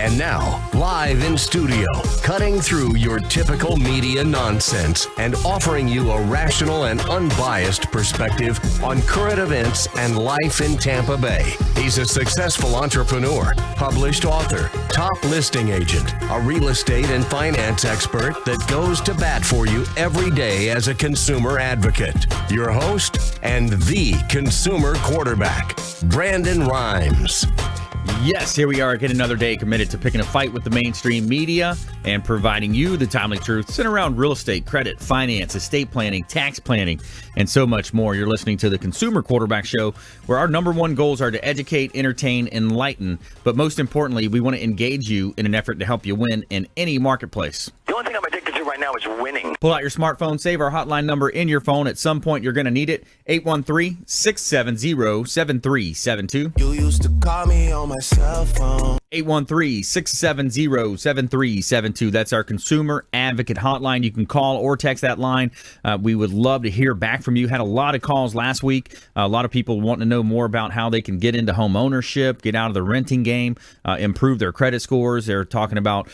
And now, live in studio, cutting through your typical media nonsense and offering you a rational and unbiased perspective on current events and life in Tampa Bay. He's a successful entrepreneur, published author, top listing agent, a real estate and finance expert that goes to bat for you every day as a consumer advocate. Your host and the consumer quarterback, Brandon Rhymes. Yes, here we are again, another day committed to picking a fight with the mainstream media and providing you the timely truth centered around real estate, credit, finance, estate planning, tax planning, and so much more. You're listening to the Consumer Quarterback Show, where our number one goals are to educate, entertain, enlighten, but most importantly, we want to engage you in an effort to help you win in any marketplace. The only thing I'm addicted to right now is winning. Pull out your smartphone, save our hotline number in your phone. At some point, you're going to need it. 813-670-7372. You used to call me on my cell phone. 813-670-7372. That's our consumer advocate hotline. You can call or text that line. We would love to hear back from you. Had a lot of calls last week. A lot of people wanting to know more about how they can get into home ownership, get out of the renting game, improve their credit scores. They're talking about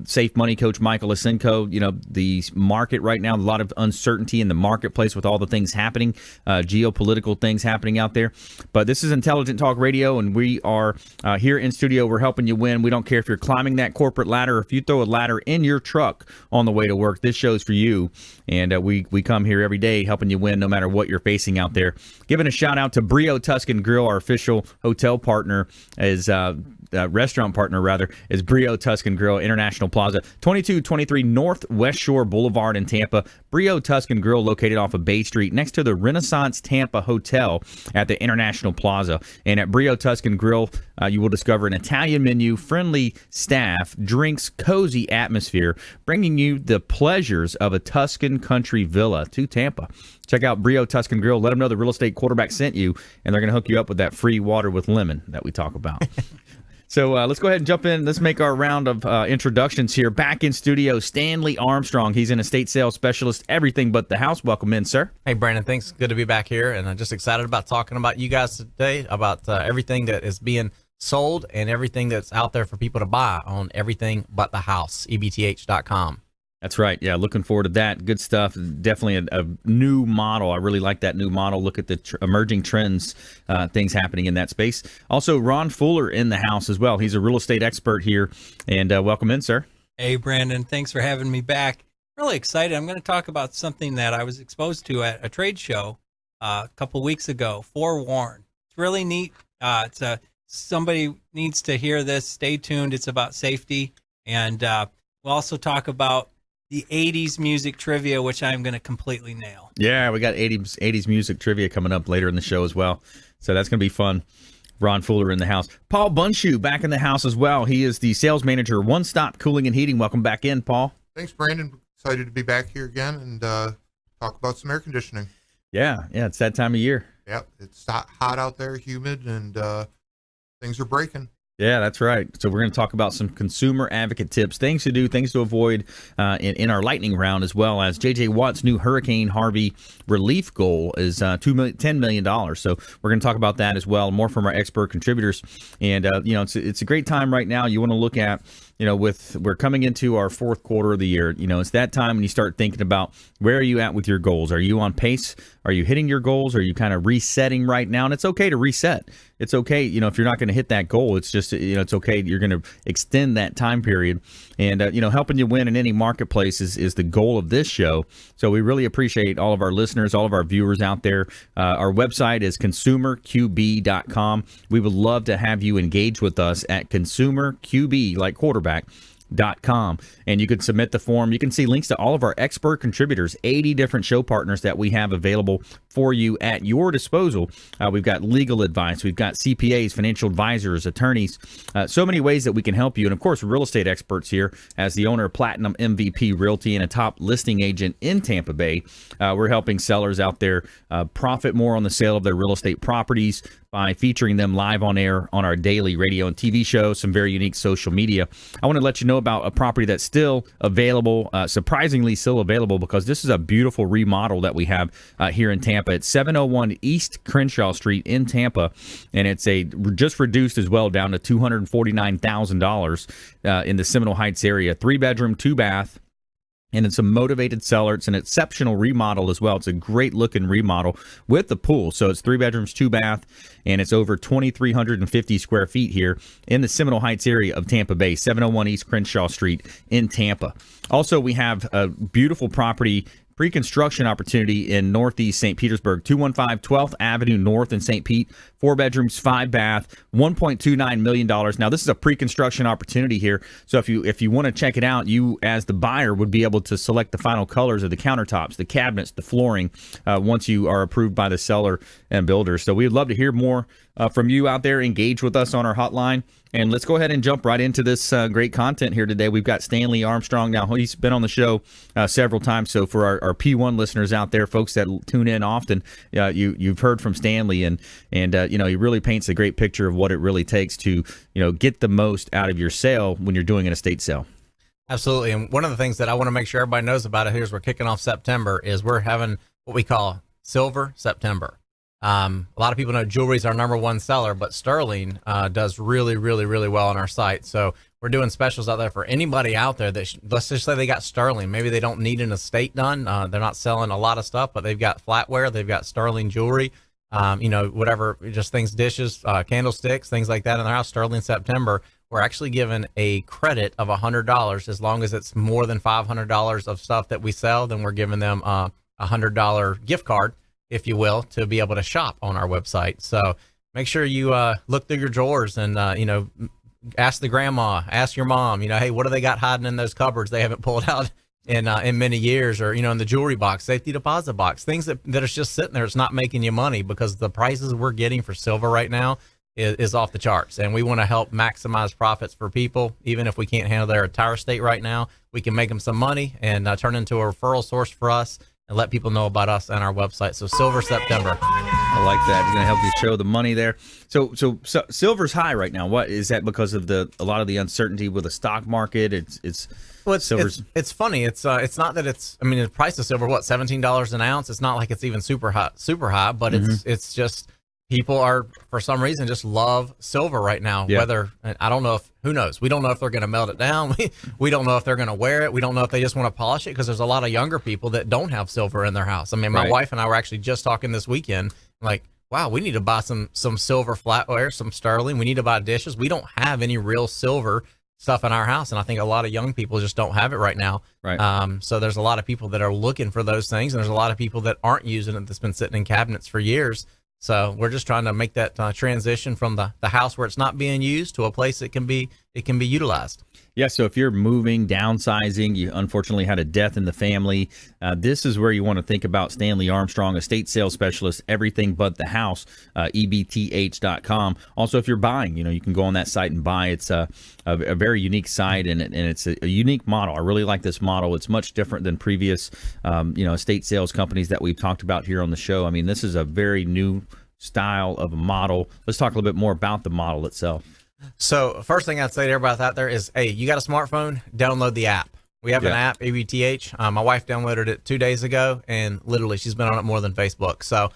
Safe Money coach Michael Asenko. You know, the market right now, a lot of uncertainty in the marketplace with all the things happening, geopolitical things happening out there. But this is Intelligent Talk Radio, and we are here in studio. We're helping you win. We don't care if you're climbing that corporate ladder or if you throw a ladder in your truck on the way to work. This show's for you, and we come here every day helping you win no matter what you're facing out there. Giving a shout out to Brio Tuscan Grill, our official hotel partner, is restaurant partner rather, is Brio Tuscan Grill, International Plaza, 2223 North West Shore Boulevard in Tampa. Brio Tuscan Grill located off of Bay Street next to the Renaissance Tampa Hotel at the International Plaza. And at Brio Tuscan Grill, you will discover an Italian menu, friendly staff, drinks, cozy atmosphere, bringing you the pleasures of a Tuscan country villa to Tampa. Check out Brio Tuscan Grill. Let them know the real estate quarterback sent you, and they're going to hook you up with that free water with lemon that we talk about. So let's go ahead and jump in. Let's make our round of introductions here. Back in studio, Stanley Armstrong. He's an estate sales specialist, everything but the house. Welcome in, sir. Hey, Brandon. Thanks. Good to be back here. And I'm just excited about talking about you guys today, about everything that is being sold and everything that's out there for people to buy on Everything But the House, ebth.com. That's right. Yeah, looking forward to that. Good stuff. Definitely a new model. I really like that new model. Look at the emerging trends, things happening in that space. Also, Ron Fuller in the house as well. He's a real estate expert here. And welcome in, sir. Hey, Brandon. Thanks for having me back. Really excited. I'm going to talk about something that I was exposed to at a trade show a couple weeks ago, Forewarn. It's really neat. Somebody needs to hear this. Stay tuned. It's about safety. And we'll also talk about the 80s music trivia, which I'm going to completely nail. Yeah, we got 80s music trivia coming up later in the show as well. So that's going to be fun. Ron Fuller in the house. Paul Bundschu back in the house as well. He is the sales manager, One Stop Cooling and Heating. Welcome back in, Paul. Thanks, Brandon. Excited to be back here again and talk about some air conditioning. Yeah, it's that time of year. Yep, it's hot out there, humid, and things are breaking. Yeah, that's right. So we're going to talk about some consumer advocate tips, things to do, things to avoid in our lightning round, as well as J.J. Watt's new Hurricane Harvey relief goal is $10 million. So we're going to talk about that as well, more from our expert contributors. And, it's a great time right now. You want to look at, we're coming into our fourth quarter of the year. It's that time when you start thinking about where are you at with your goals? Are you on pace? Are you hitting your goals? Are you kind of resetting right now? And it's okay to reset. It's okay, if you're not going to hit that goal, it's just, it's okay. You're going to extend that time period. And, helping you win in any marketplace is the goal of this show. So we really appreciate all of our listeners, all of our viewers out there. Our website is consumerqb.com. We would love to have you engage with us at consumerqb, like quarterback.com, and you can submit the form. You can see links to all of our expert contributors, 80 different show partners that we have available for you at your disposal. We've got legal advice, we've got CPAs, financial advisors, attorneys, so many ways that we can help you. And of course, real estate experts here. As the owner of Platinum MVP Realty and a top listing agent in Tampa Bay, we're helping sellers out there profit more on the sale of their real estate properties, by featuring them live on air on our daily radio and TV shows, some very unique social media. I want to let you know about a property that's still available, surprisingly still available, because this is a beautiful remodel that we have here in Tampa. It's 701 East Crenshaw Street in Tampa, and it's just reduced as well down to $249,000 in the Seminole Heights area. 3-bedroom, 2-bath. And it's a motivated seller. It's an exceptional remodel as well. It's a great looking remodel with the pool. So it's 3 bedrooms, 2-bath, and it's over 2,350 square feet here in the Seminole Heights area of Tampa Bay, 701 East Crenshaw Street in Tampa. Also, we have a beautiful property, pre-construction opportunity in Northeast St. Petersburg, 215 12th Avenue North in St. Pete, 4 bedrooms, 5-bath, $1.29 million. Now, this is a pre-construction opportunity here, so if you want to check it out, you as the buyer would be able to select the final colors of the countertops, the cabinets, the flooring, once you are approved by the seller and builder. So we'd love to hear more from you out there. Engage with us on our hotline. And let's go ahead and jump right into this great content here today. We've got Stanley Armstrong. Now, he's been on the show several times. So for our P1 listeners out there, folks that tune in often, you've heard from Stanley, and he really paints a great picture of what it really takes to get the most out of your sale when you're doing an estate sale. Absolutely. And one of the things that I want to make sure everybody knows about it here as we're kicking off September is we're having what we call Silver September. A lot of people know jewelry is our number one seller, but sterling does really, really, really well on our site. So we're doing specials out there for anybody out there that let's just say they got sterling. Maybe they don't need an estate done. They're not selling a lot of stuff, but they've got flatware, they've got sterling jewelry, whatever, just things, dishes, candlesticks, things like that in their house. Sterling September, we're actually giving a credit of $100 as long as it's more than $500 of stuff that we sell. Then we're giving them a $100 gift card, if you will, to be able to shop on our website. So make sure you look through your drawers and, ask the grandma, ask your mom, hey, what do they got hiding in those cupboards they haven't pulled out in many years, or, in the jewelry box, safety deposit box, things that is just sitting there. It's not making you money, because the prices we're getting for silver right now is off the charts. And we want to help maximize profits for people. Even if we can't handle their entire estate right now, we can make them some money and turn into a referral source for us and let people know about us and our website. So Silver September. I like that. It's going to help you show the money there. So silver's high right now. What is that? Because of a lot of the uncertainty with the stock market? It's funny. It's not that the price of silver, $17 an ounce. It's not like it's even super high, but it's just people are, for some reason, just love silver right now. Yeah. Whether, I don't know who knows? We don't know if they're going to melt it down. We don't know if they're going to wear it. We don't know if they just want to polish it, because there's a lot of younger people that don't have silver in their house. My wife and I were actually just talking this weekend, like, wow, we need to buy some silver flatware, some sterling. We need to buy dishes. We don't have any real silver stuff in our house, and I think a lot of young people just don't have it right now. Right. So there's a lot of people that are looking for those things, and there's a lot of people that aren't using it, that's been sitting in cabinets for years. So we're just trying to make that transition from the house where it's not being used to a place it can be utilized. Yeah, so if you're moving, downsizing, you unfortunately had a death in the family, this is where you want to think about Stanley Armstrong, estate sales specialist, everything but the house, ebth.com. Also, if you're buying, you can go on that site and buy. It's a very unique site, and it's a unique model. I really like this model. It's much different than previous, estate sales companies that we've talked about here on the show. This is a very new style of a model. Let's talk a little bit more about the model itself. So first thing I'd say to everybody out there is, hey, you got a smartphone, download the app. We have an app, EBTH. My wife downloaded it 2 days ago, and literally she's been on it more than Facebook. So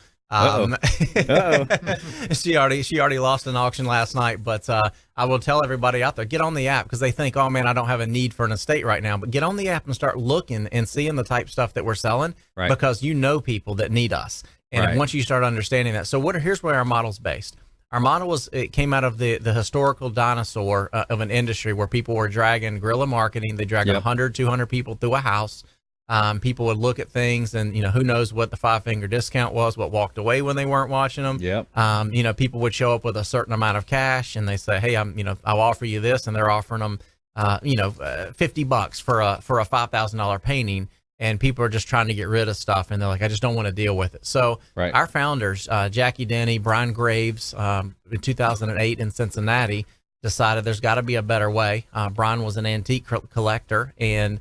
she already lost an auction last night. But I will tell everybody out there, get on the app, because they think, oh man, I don't have a need for an estate right now. But get on the app and start looking and seeing the type of stuff that we're selling, because people that need us. And once you start understanding that, so here's where our model's based. Our model it came out of the historical dinosaur of an industry where people were dragging guerrilla marketing. They dragged 100, 200 people through a house. People would look at things, and who knows what the 5-finger discount was, what walked away when they weren't watching them. People would show up with a certain amount of cash, and they say, hey, I'll offer you this, and they're offering them $50 for a $5,000 painting. And people are just trying to get rid of stuff, and they're like, I just don't want to deal with it. So our founders, Jackie Denny, Brian Graves, in 2008 in Cincinnati, decided there's got to be a better way. Brian was an antique collector, and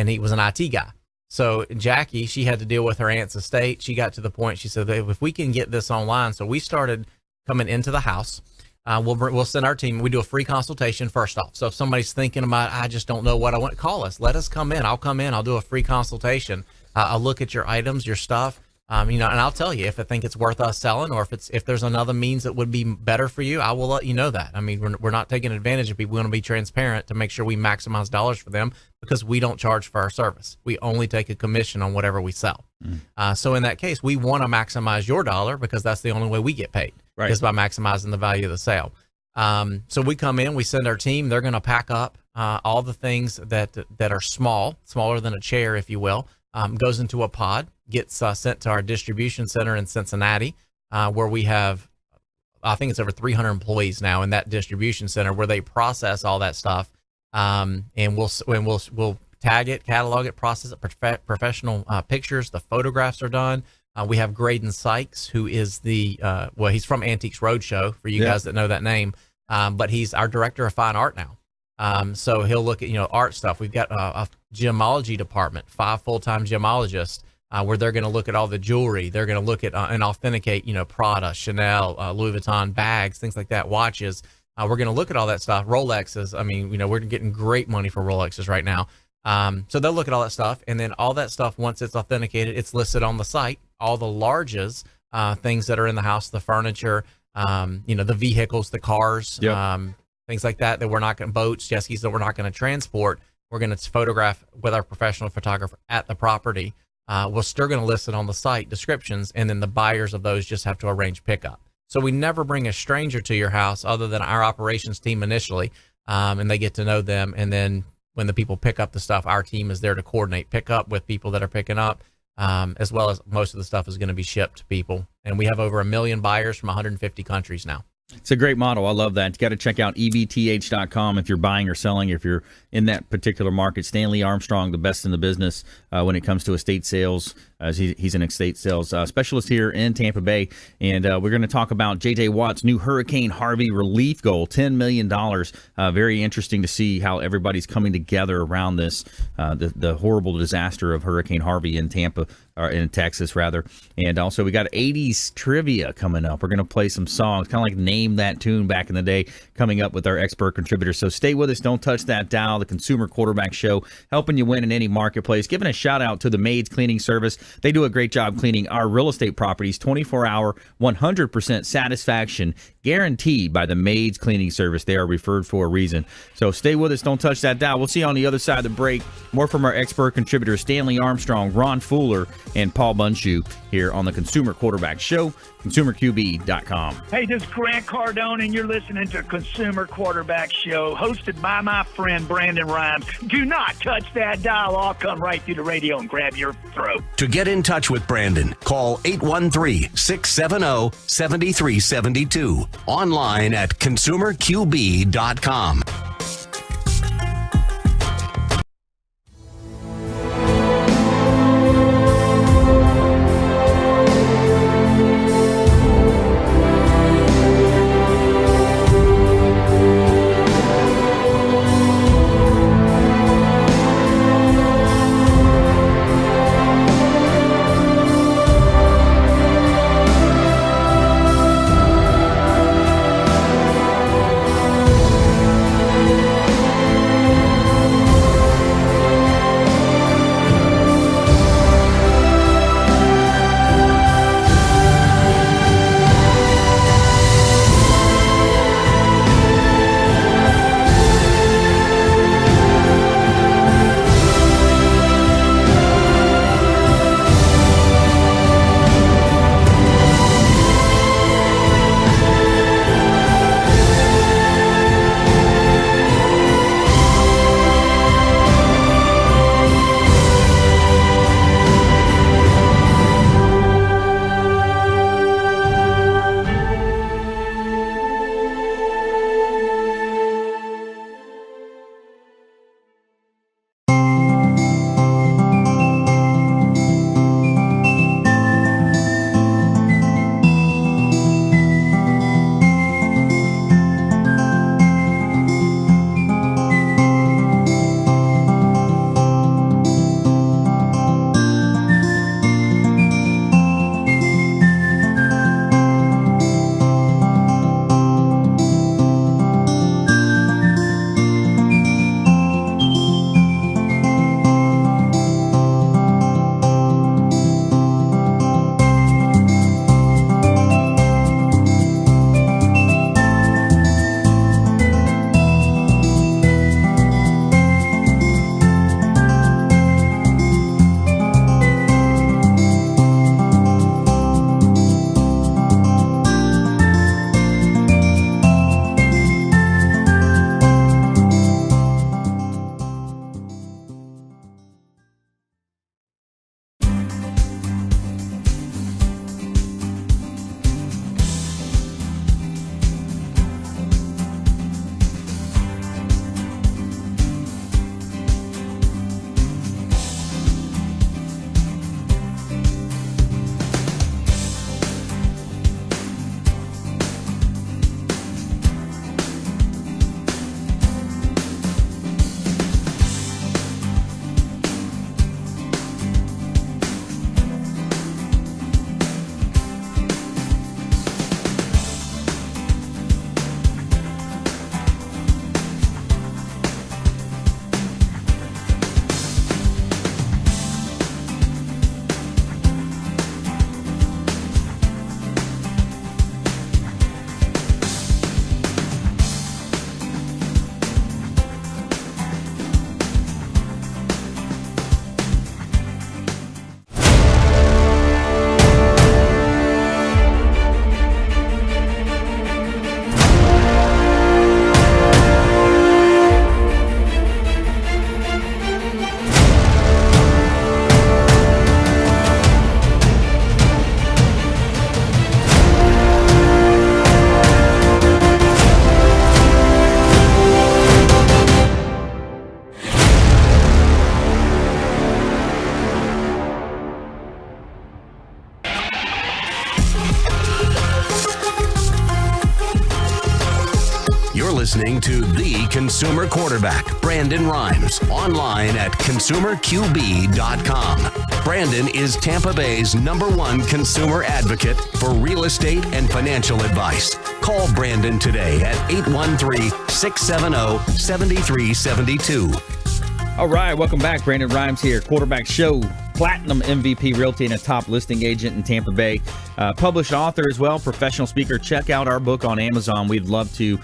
he was an IT guy. So Jackie, she had to deal with her aunt's estate. She got to the point, she said, if we can get this online. So we started coming into the house. We'll send our team. We do a free consultation first off. So if somebody's thinking about, I just don't know what I want, call us. Let us come in. I'll come in. I'll do a free consultation. I'll look at your items, your stuff, and I'll tell you if I think it's worth us selling, or if there's another means that would be better for you. I will let you know that. I mean, we're not taking advantage of people. We want to be transparent to make sure we maximize dollars for them, because we don't charge for our service. We only take a commission on whatever we sell. So in that case, we want to maximize your dollar, because that's the only way we get paid. Right. Is by maximizing the value of the sale. So we come in, we send our team. They're going to pack up all the things that are smaller than a chair, if you will. Goes into a pod, gets sent to our distribution center in Cincinnati, where we have, I think it's over 300 employees now in that distribution center, where they process all that stuff. And we'll tag it, catalog it, process it, professional pictures. The photographs are done. We have Graydon Sykes, who is he's from Antiques Roadshow, for you guys that know that name, but he's our director of fine art now. So he'll look at, art stuff. We've got a gemology department, 5 full-time gemologists, where they're going to look at all the jewelry. They're going to look at and authenticate, Prada, Chanel, Louis Vuitton bags, things like that, watches. We're going to look at all that stuff. Rolexes. I mean, we're getting great money for Rolexes right now. So they'll look at all that stuff, and then all that stuff, once it's authenticated, it's listed on the site. All the larges, things that are in the house, the furniture, the vehicles, the cars, things like that we're not going to, boats, jet skis that we're not going to transport. We're going to photograph with our professional photographer at the property. We're still going to list it on the site, descriptions, and then the buyers of those just have to arrange pickup. So we never bring a stranger to your house other than our operations team initially, and they get to know them. And then when the people pick up the stuff, our team is there to coordinate pickup with people that are picking up, as well as most of the stuff is going to be shipped to people. And we have over 1 million buyers from 150 countries now. It's a great model. I love that. You got to check out ebth.com if you're buying or selling, if you're in that particular market. Stanley Armstrong, the best in the business when it comes to estate sales. He's an estate sales specialist here in Tampa Bay. And we're going to talk about J.J. Watt's new Hurricane Harvey relief goal, $10 million. Very interesting to see how everybody's coming together around this, the horrible disaster of Hurricane Harvey in Tampa, or in Texas, rather. And also, we got 80s trivia coming up. We're going to play some songs, kind of like Name That Tune back in the day, coming up with our expert contributors. So stay with us. Don't touch that dial. The Consumer Quarterback Show, helping you win in any marketplace. Giving a shout out to the Maids Cleaning Service. They do a great job cleaning our real estate properties. 24-hour, 100% satisfaction guaranteed by the Maids Cleaning Service. They are referred for a reason. So stay with us. Don't touch that dial. We'll see you on the other side of the break. More from our expert contributors, Stanley Armstrong, Ron Fuller, and Paul Bundschu here on the Consumer Quarterback Show, consumerqb.com. Hey, this is Grant Cardone, and you're listening to Consumer Quarterback Show, hosted by my friend Brandon Rhymes. Do not touch that dial. I'll come right through the radio and grab your throat. To get in touch with Brandon, call 813-670-7372. Online at consumerqb.com. listening to The Consumer Quarterback, Brandon Rhymes, online at consumerqb.com. Brandon is Tampa Bay's #1 consumer advocate for real estate and financial advice. Call Brandon today at 813-670-7372. All right, welcome back. Brandon Rhymes here, Quarterback Show, Platinum MVP Realty and a top listing agent in Tampa Bay. Published author as well, professional speaker. Check out our book on Amazon. We'd love to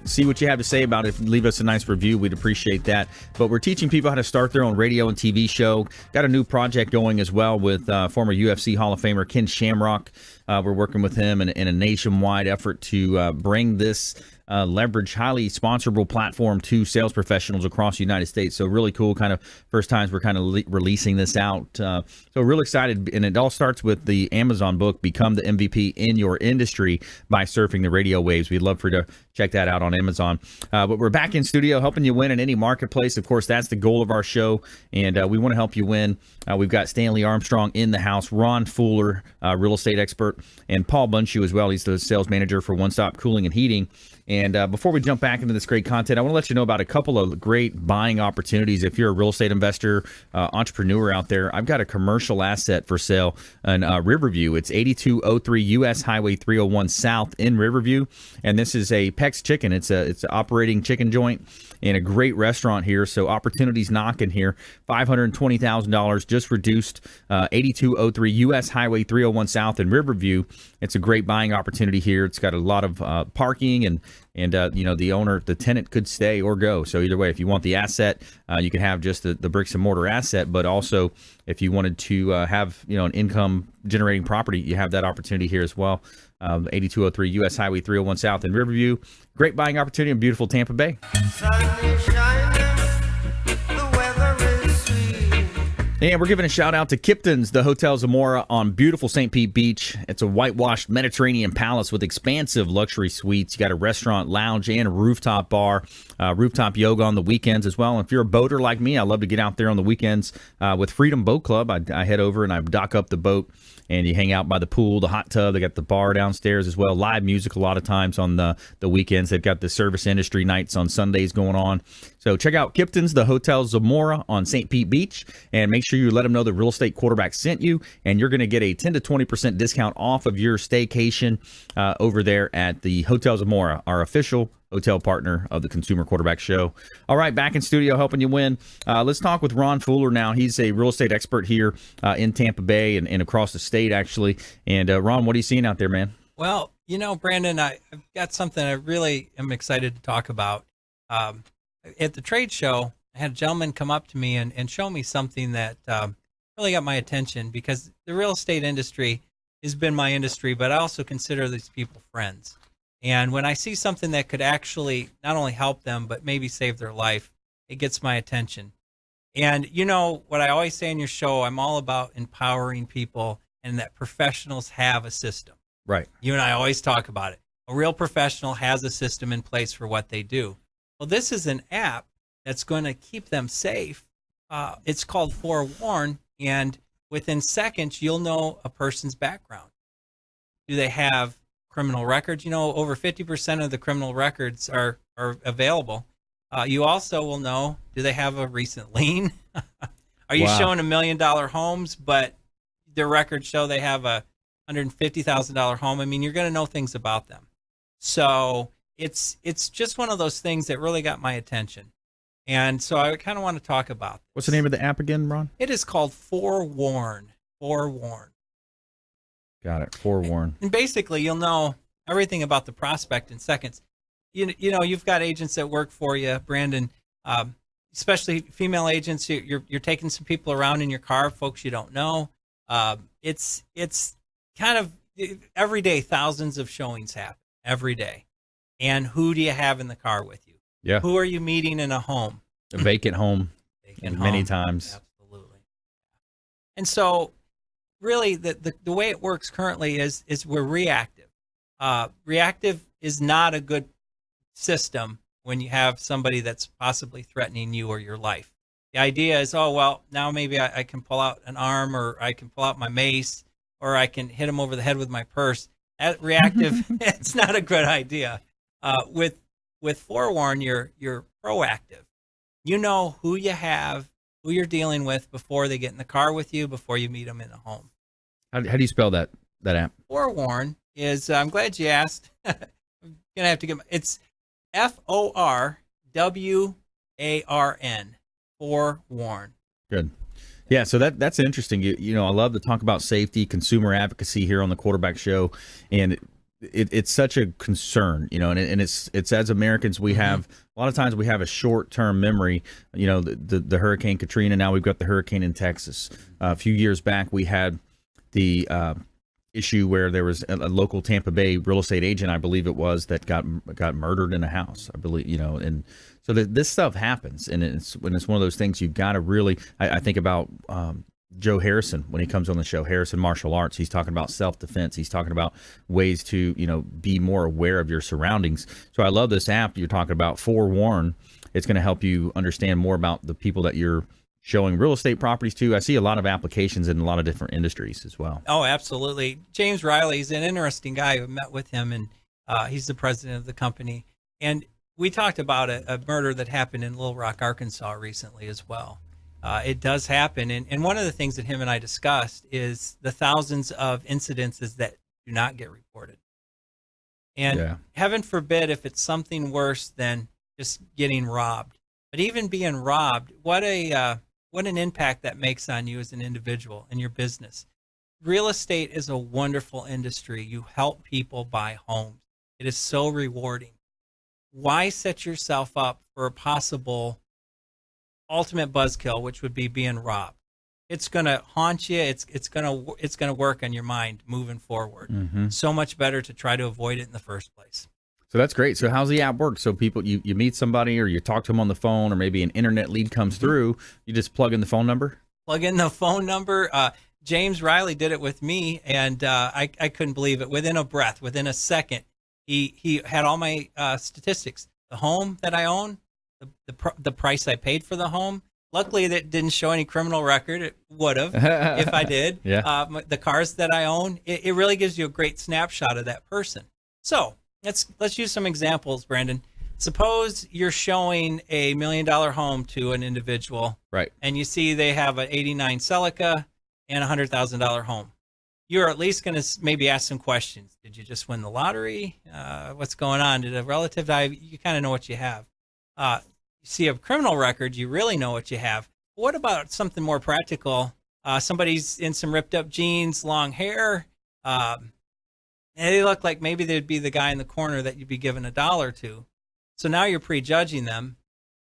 see what you have to say about it. Leave us a nice review. We'd appreciate that. But we're teaching people how to start their own radio and TV show. Got a new project going as well with former UFC Hall of Famer Ken Shamrock. We're working with him in a nationwide effort to bring this leverage highly sponsorable platform to sales professionals across the United States. So really cool, kind of first times we're kind of releasing this out. So real excited. And it all starts with the Amazon book, Become the MVP in Your Industry by Surfing the Radio Waves. We'd love for you to check that out on Amazon. But we're back in studio helping you win in any marketplace. Of course, that's the goal of our show. And we want to help you win. We've got Stanley Armstrong in the house, Ron Fuller, real estate expert, and Paul Bundschu as well. He's the sales manager for One Stop Cooling and Heating. And before we jump back into this great content, I want to let you know about a couple of great buying opportunities. If you're a real estate investor, entrepreneur out there, I've got a commercial asset for sale in Riverview. It's 8203 US Highway 301 South in Riverview. And this is a Peck's Chicken. It's an operating chicken joint and a great restaurant here. So opportunities knocking here. $520,000 just reduced. 8203 US Highway 301 South in Riverview. It's a great buying opportunity here. It's got a lot of parking and the owner, the tenant could stay or go. So either way, if you want the asset, you can have just the bricks and mortar asset. But also, if you wanted to have an income generating property, you have that opportunity here as well. 8203 US Highway 301 South in Riverview. Great buying opportunity in beautiful Tampa Bay. And we're giving a shout out to Kipton's, the Hotel Zamora on beautiful St. Pete Beach. It's a whitewashed Mediterranean palace with expansive luxury suites. You got a restaurant, lounge, and a rooftop bar, rooftop yoga on the weekends as well. And if you're a boater like me, I love to get out there on the weekends with Freedom Boat Club. I head over and I dock up the boat, and you hang out by the pool, the hot tub. They got the bar downstairs as well. Live music a lot of times on the weekends. They've got the service industry nights on Sundays going on. So check out Kipton's, the Hotel Zamora on St. Pete Beach, and make sure you let them know the Real Estate Quarterback sent you, and you're going to get a 10 to 20% discount off of your staycation over there at the Hotel Zamora, our official hotel partner of the Consumer Quarterback Show. All right, back in studio helping you win. Let's talk with Ron Fuller now. He's a real estate expert here in Tampa Bay and across the state, actually. And Ron, what are you seeing out there, man? Well, Brandon, I've got something I really am excited to talk about. At the trade show, I had a gentleman come up to me and show me something that really got my attention, because the real estate industry has been my industry, but I also consider these people friends. And when I see something that could actually not only help them, but maybe save their life, it gets my attention. And what I always say in your show, I'm all about empowering people, and that professionals have a system. Right. You and I always talk about it. A real professional has a system in place for what they do. Well, this is an app that's going to keep them safe. It's called Forewarn, and within seconds, you'll know a person's background. Do they have criminal records? Over 50% of the criminal records are available. You also will know, do they have a recent lien? Are you showing $1 million homes, but their records show they have a $150,000 home? I mean, you're going to know things about them. So it's just one of those things that really got my attention. And so I kind of want to talk about this. What's the name of the app again, Ron? It is called Forewarn. Forewarn. Got it. Forewarn. And basically, you'll know everything about the prospect in seconds. You've got agents that work for you, Brandon, especially female agents. You're taking some people around in your car, folks you don't know. It's kind of every day, thousands of showings happen every day. And who do you have in the car with you? Yeah. Who are you meeting in a home? A vacant home. Many times. Absolutely. And so really the way it works currently is we're reactive. Reactive is not a good system when you have somebody that's possibly threatening you or your life. The idea is, now maybe I can pull out an arm, or I can pull out my mace, or I can hit him over the head with my purse. That reactive, it's not a good idea. With with Forewarn, you're proactive. You know who you have, who you're dealing with before they get in the car with you, before you meet them in the home. How do you spell that app? Forewarn is, I'm glad you asked. I'm going to have to get, it's Forwarn, Forewarn. Good. Yeah, so that's interesting. You know, I love to talk about safety, consumer advocacy here on the Quarterback Show, and it's such a concern, you know, and it's as Americans, we have a lot of times we have a short-term memory. You know, the Hurricane Katrina, now we've got the hurricane in Texas. A few years back, we had the issue where there was a local Tampa Bay real estate agent, I believe it was, that got murdered in a house, I believe, you know, and so this stuff happens, and it's one of those things you've got to really, I think about Joe Harrison when he comes on the show, Harrison Martial Arts. He's talking about self-defense. He's talking about ways to, you know, be more aware of your surroundings. So I love this app you're talking about, Forewarn. It's going to help you understand more about the people that you're showing real estate properties to. I see a lot of applications in a lot of different industries as well. Oh, absolutely. James Riley's an interesting guy. I met with him, and he's the president of the company. And we talked about a murder that happened in Little Rock, Arkansas recently as well. It does happen. And one of the things that him and I discussed is the thousands of incidences that do not get reported. And heaven forbid if it's something worse than just getting robbed. But even being robbed, what an impact that makes on you as an individual and your business. Real estate is a wonderful industry. You help people buy homes. It is so rewarding. Why set yourself up for a possible ultimate buzzkill, which would be being robbed? It's going to haunt you. It's going to work on your mind moving forward. So much better to try to avoid it in the first place. So that's great. So how's the app work? So people, you meet somebody or you talk to them on the phone, or maybe an internet lead comes through, you just plug in the phone number? Plug in the phone number. James Riley did it with me, and I couldn't believe it. Within a breath, within a second, he had all my statistics. The home that I own, the price I paid for the home. Luckily, that didn't show any criminal record. It would have if I did. The cars that I own. It really gives you a great snapshot of that person. So let's use some examples, Brandon. Suppose you're showing a $1 million home to an individual, right? And you see they have an '89 Celica and a $100,000 home. You're at least going to maybe ask some questions. Did you just win the lottery? What's going on? Did a relative die? You kind of know what you have. You see a criminal record, you really know what you have. What about something more practical? Somebody's in some ripped up jeans, long hair, and they look like maybe they'd be the guy in the corner that you'd be giving $1 to. So now you're prejudging them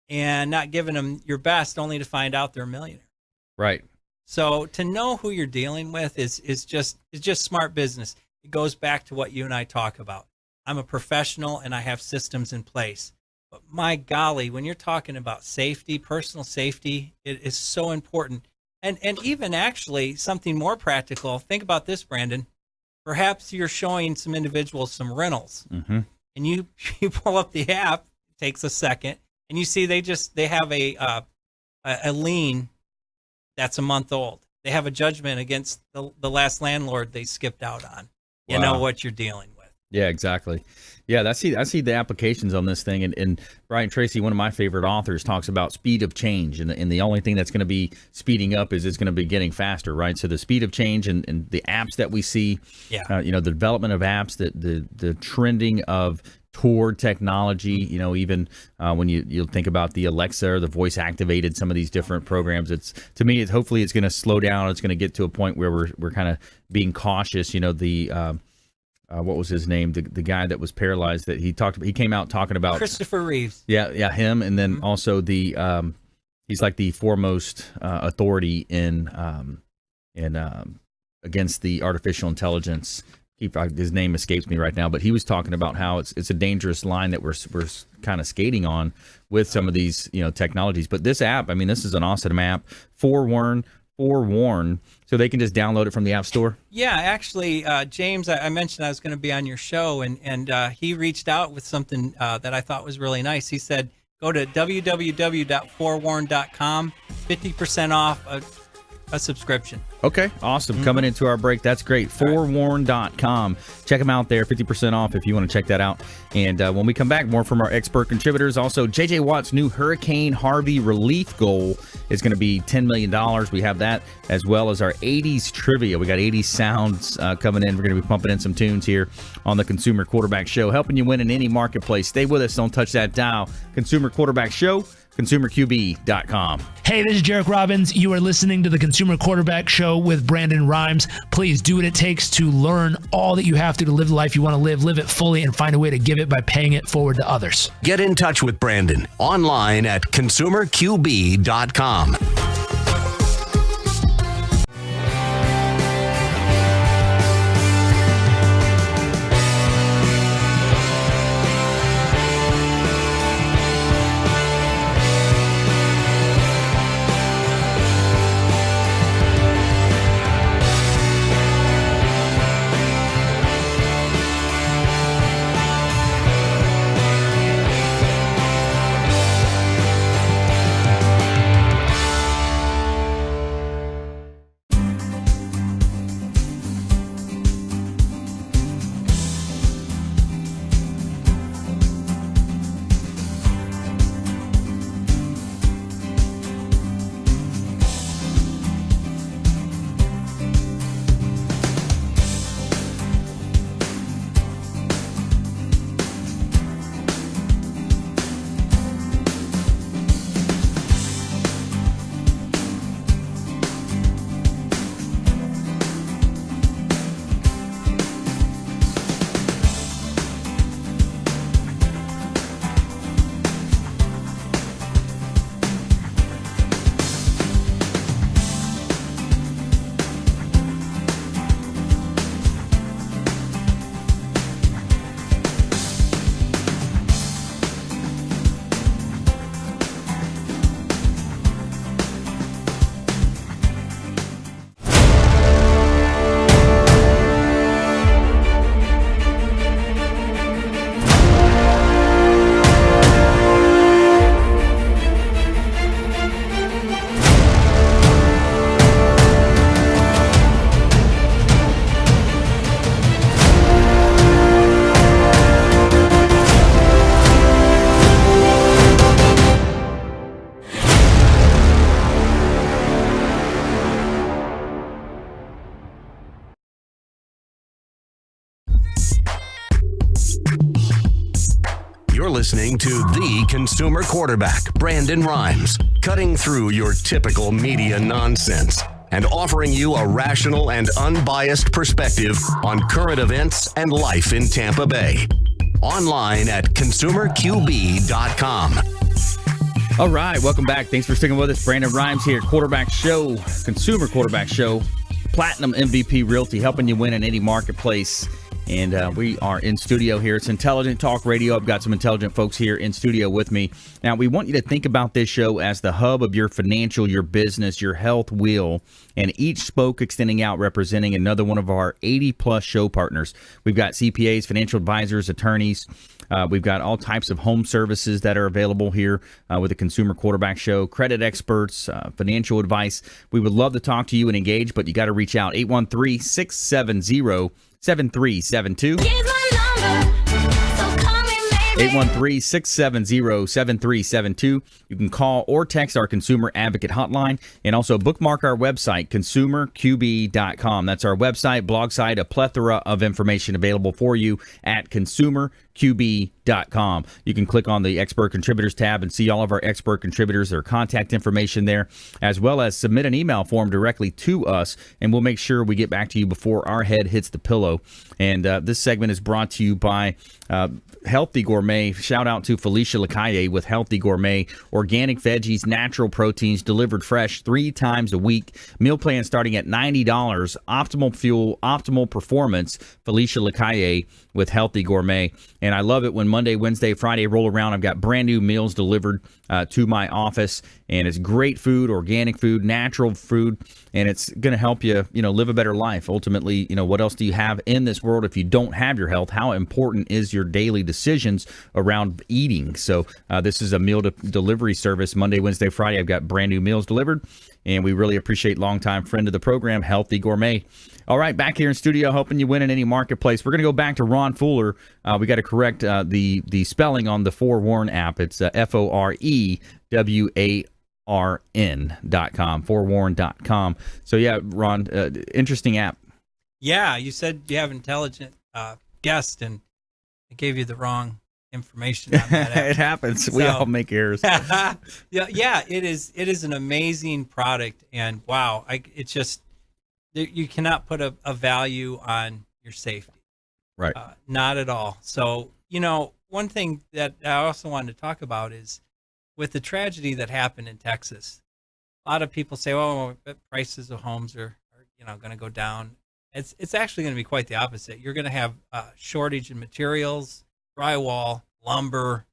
and not giving them your best, only to find out they're a millionaire. Right. So to know who you're dealing with is just smart business. It goes back to what you and I talk about. I'm a professional and I have systems in place. But my golly, when you're talking about safety, personal safety, it is so important. And even actually something more practical. Think about this, Brandon. Perhaps you're showing some individuals some rentals, and you pull up the app. It takes a second, and you see they have a lien that's a month old. They have a judgment against the last landlord they skipped out on. You know what you're dealing with. Yeah, exactly. Yeah, I see the applications on this thing, and Brian Tracy, one of my favorite authors, talks about speed of change, and the only thing that's going to be speeding up is it's going to be getting faster, right? So the speed of change and the apps that we see, the development of apps, the trending of toward technology, even when you think about the Alexa or the voice activated, some of these different programs, hopefully it's going to slow down. It's going to get to a point where we're kind of being cautious. What was his name? The guy that was paralyzed that he came out talking about Christopher Reeves. Yeah, him. And then also he's like the foremost authority in against the artificial intelligence. His name escapes me right now, but he was talking about how it's a dangerous line that we're kind of skating on with some of these technologies. But this app, this is an awesome app. Forewarn, so they can just download it from the App Store? Yeah, actually, James, I mentioned I was going to be on your show, and he reached out with something that I thought was really nice. He said, go to www.forewarn.com, 50% off a subscription. Okay, awesome. Coming into our break. That's great. Forewarn.com. Check them out there. 50% off if you want to check that out. And when we come back, more from our expert contributors. Also, J.J. Watt's new Hurricane Harvey relief goal is going to be $10 million. We have that, as well as our 80s trivia. We got 80s sounds coming in. We're going to be pumping in some tunes here on the Consumer Quarterback Show, helping you win in any marketplace. Stay with us. Don't touch that dial. Consumer Quarterback Show, ConsumerQB.com. Hey, this is Jarek Robbins. You are listening to the Consumer Quarterback Show with Brandon Rhymes. Please do what it takes to learn all that you have to live the life you want to live it fully, and find a way to give it by paying it forward to others. Get in touch with Brandon online at ConsumerQB.com. You're listening to the Consumer Quarterback, Brandon Rhymes, cutting through your typical media nonsense and offering you a rational and unbiased perspective on current events and life in Tampa Bay. Online at ConsumerQB.com. All right, welcome back. Thanks for sticking with us. Brandon Rhymes here, Quarterback Show, Consumer Quarterback Show, Platinum MVP Realty, helping you win in any marketplace. And we are in studio here. It's Intelligent Talk Radio. I've got some intelligent folks here in studio with me. Now, we want you to think about this show as the hub of your financial, your business, your health wheel, and each spoke extending out representing another one of our 80-plus show partners. We've got CPAs, financial advisors, attorneys. We've got all types of home services that are available here with the Consumer Quarterback Show, credit experts, financial advice. We would love to talk to you and engage, but you got to reach out. 813-670-7372. 813-670-7372. You can call or text our Consumer Advocate Hotline, and also bookmark our website, ConsumerQB.com. That's our website, blog site, a plethora of information available for you at ConsumerQB.com. You can click on the Expert Contributors tab and see all of our expert contributors, their contact information there, as well as submit an email form directly to us, and we'll make sure we get back to you before our head hits the pillow. And this segment is brought to you by Healthy Gourmet. Shout out to Felicia Lacaille with Healthy Gourmet. Organic veggies, natural proteins delivered fresh 3 times a week. Meal plan starting at $90. Optimal fuel, optimal performance. Felicia Lacaille with Healthy Gourmet. And I love it when Monday, Wednesday, Friday roll around. I've got brand new meals delivered to my office, and it's great food, organic food, natural food, and it's going to help you, live a better life. Ultimately, what else do you have in this world if you don't have your health? How important is your daily decisions around eating. So this is a meal delivery service. Monday, Wednesday, Friday, I've got brand new meals delivered, and we really appreciate longtime friend of the program, Healthy Gourmet. All right, back here in studio, hoping you win in any marketplace. We're going to go back to Ron Fuller. We got to correct the spelling on the Forewarn app. It's FOREWARN.com, forewarn.com. So yeah, Ron, interesting app. Yeah, you said you have intelligent guest, and I gave you the wrong information on that app. It happens. We all make errors. yeah, it is an amazing product, and wow, it's just you cannot put a value on your safety. Right. Not at all. So, one thing that I also wanted to talk about is with the tragedy that happened in Texas. A lot of people say, "Oh, prices of homes are going to go down." It's actually going to be quite the opposite. You're going to have a shortage in materials, drywall, lumber,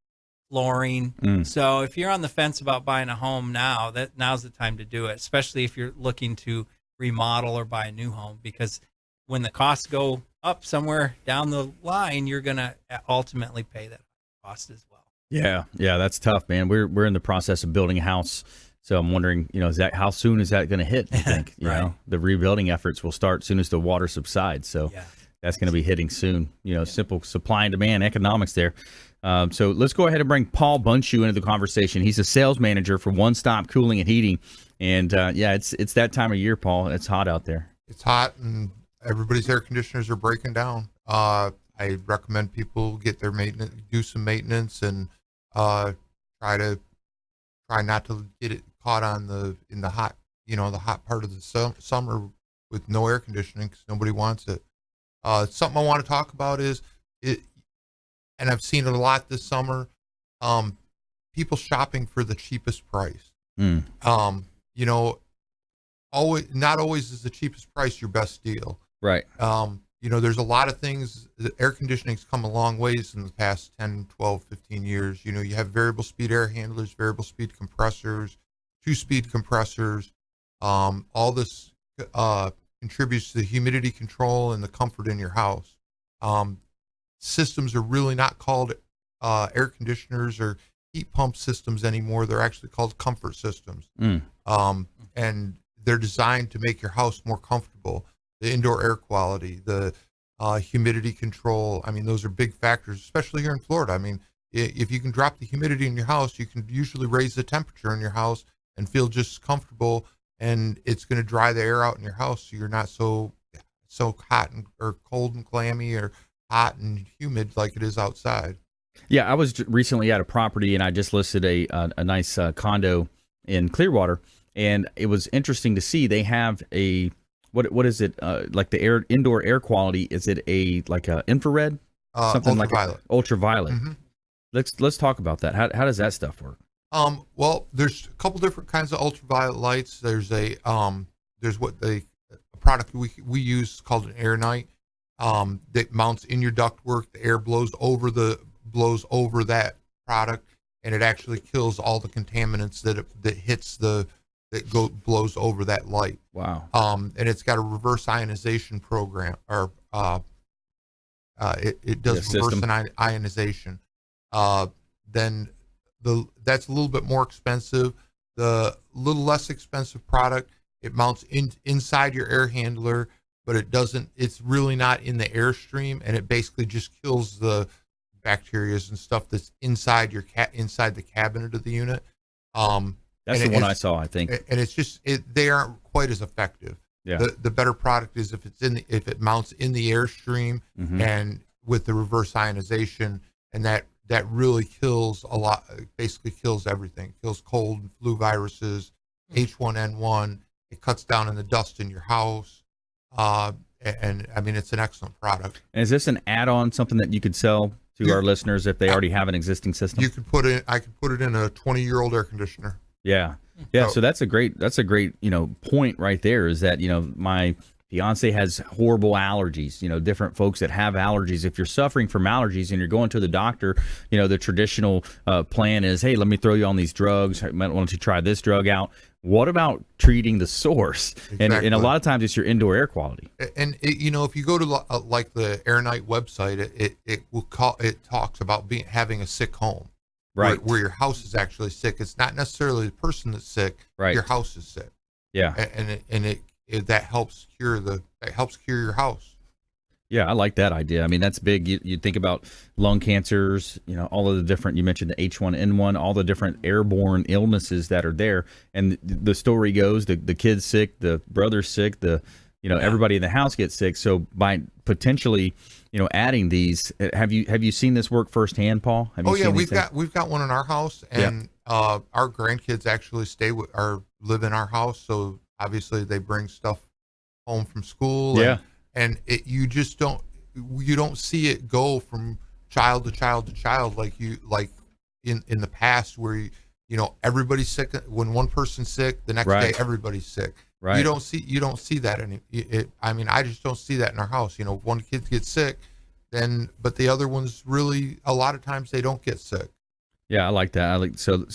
flooring. So if you're on the fence about buying a home now, now's the time to do it, especially if you're looking to remodel or buy a new home, because when the costs go up somewhere down the line, you're going to ultimately pay that cost as well. Yeah, that's tough, man. We're in the process of building a house. So I'm wondering, how soon is that going to hit? I think, Right. the rebuilding efforts will start soon as the water subsides. So that's going to be hitting soon. Simple supply and demand economics there. So let's go ahead and bring Paul Bundschu into the conversation. He's a sales manager for One Stop Cooling and Heating. And it's that time of year, Paul. It's hot out there. It's hot, and everybody's air conditioners are breaking down. I recommend people get their maintenance, do some maintenance, and try not to get it caught in the hot, the hot part of the summer with no air conditioning, because nobody wants it. Something I want to talk about is it, and I've seen it a lot this summer. People shopping for the cheapest price. Not always is the cheapest price your best deal. Right. There's a lot of things. Air conditioning's come a long ways in the past 10, 12, 15 years. You have variable speed air handlers, variable speed compressors, 2-speed compressors. All this contributes to the humidity control and the comfort in your house. Systems are really not called air conditioners or heat pump systems anymore. They're actually called comfort systems. And they're designed to make your house more comfortable. The indoor air quality, the humidity control. I mean, those are big factors, especially here in Florida. I mean, if you can drop the humidity in your house, you can usually raise the temperature in your house and feel just comfortable, and it's going to dry the air out in your house, so you're not so hot or cold and clammy or hot and humid like it is outside. Yeah, I was recently at a property, and I just listed a nice condo in Clearwater, and it was interesting to see they have a what is it like the indoor air quality? Is it a infrared? Something ultraviolet. Like ultraviolet. Mm-hmm. Let's talk about that. How does that stuff work? Well, there's a couple different kinds of ultraviolet lights. There's a product we use called an Air Night that mounts in your ductwork. The air blows over that product, and it actually kills all the contaminants that blows over that light. Wow. And it's got a reverse ionization program, or it does reverse ionization. Then that's a little bit more expensive. The little less expensive product, it mounts inside your air handler, but it's really not in the airstream, and it basically just kills the bacteria and stuff that's inside inside the cabinet of the unit. That's the one I saw, I think. And it's just they aren't quite as effective. Yeah. The better product is if it mounts in the airstream, mm-hmm. and with the reverse ionization, and that really kills a lot. Basically kills everything. Kills cold and flu viruses, H1N1. It cuts down on the dust in your house. And I mean, it's an excellent product. And is this an add-on, something that you could sell to our listeners if they already have an existing system? I could put it in a 20-year-old air conditioner. Yeah. So that's a great point right there, is that, my fiance has horrible allergies, different folks that have allergies. If you're suffering from allergies and you're going to the doctor, the traditional plan is, hey, let me throw you on these drugs. Why don't you try this drug out? What about treating the source? Exactly. And a lot of times it's your indoor air quality. And if you go to like the Air Night website, it talks about having a sick home, right? Where your house is actually sick. It's not necessarily the person that's sick. Right. Your house is sick. Yeah. That helps cure your house. Yeah, I like that idea. I mean, that's big. You think about lung cancers, all of the different, you mentioned the H1N1, all the different airborne illnesses that are there. And the story goes, the kid's sick, the brother's sick, everybody in the house gets sick. So by potentially, adding these, have you seen this work firsthand, Paul? We've got one in our house, and our grandkids actually live in our house. So obviously they bring stuff home from school. Yeah. And you don't see it go from child to child to child like in the past where everybody's sick. When one person's sick, the next day everybody's sick. Right. You don't see that I just don't see that in our house. One kid gets sick, but the other ones really a lot of times they don't get sick. Yeah, I like that. So